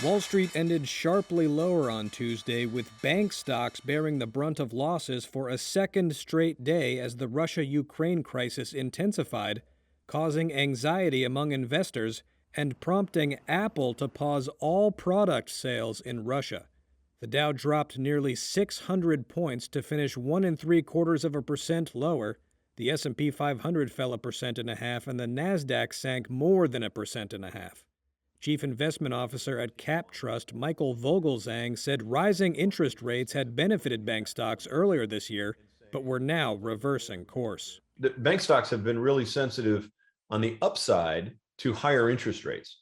Wall Street ended sharply lower on Tuesday, with bank stocks bearing the brunt of losses for a second straight day as the Russia-Ukraine crisis intensified, causing anxiety among investors and prompting Apple to pause all product sales in Russia. The Dow dropped nearly 600 points to finish 1.75% lower. The S&P 500 fell 1.5%, and the Nasdaq sank more than 1.5%. Chief Investment Officer at Cap Trust, Michael Vogelzang, said rising interest rates had benefited bank stocks earlier this year, but were now reversing course. The bank stocks have been really sensitive on the upside to higher interest rates.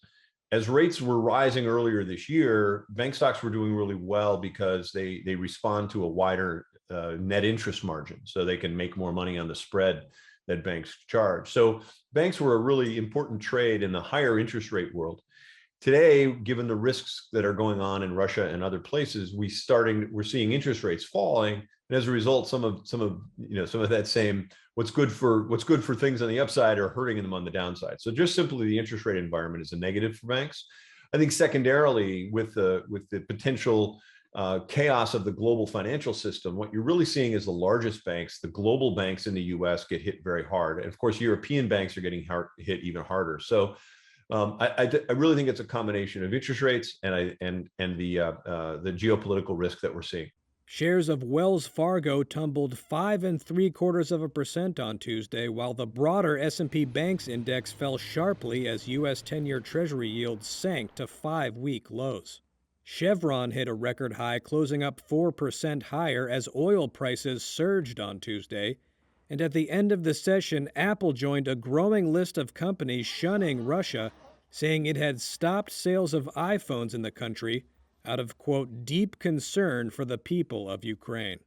As rates were rising earlier this year, bank stocks were doing really well because they respond to a wider net interest margin, so they can make more money on the spread that banks charge. So banks were a really important trade in the higher interest rate world. Today, given the risks that are going on in Russia and other places, we're seeing interest rates falling, and as a result, some of that same what's good for things on the upside are hurting them on the downside. So just simply the interest rate environment is a negative for banks. I think secondarily, with the potential chaos of the global financial system, what you're really seeing is the largest banks, the global banks in the U.S., get hit very hard, and of course, European banks are getting hit even harder. So I really think it's a combination of interest rates and the geopolitical risk that we're seeing. Shares of Wells Fargo tumbled 5.75% on Tuesday, while the broader S&P Banks Index fell sharply as U.S. 10-year Treasury yields sank to 5-week lows. Chevron hit a record high, closing up 4% higher as oil prices surged on Tuesday. And at the end of the session, Apple joined a growing list of companies shunning Russia, saying it had stopped sales of iPhones in the country out of, quote, deep concern for the people of Ukraine.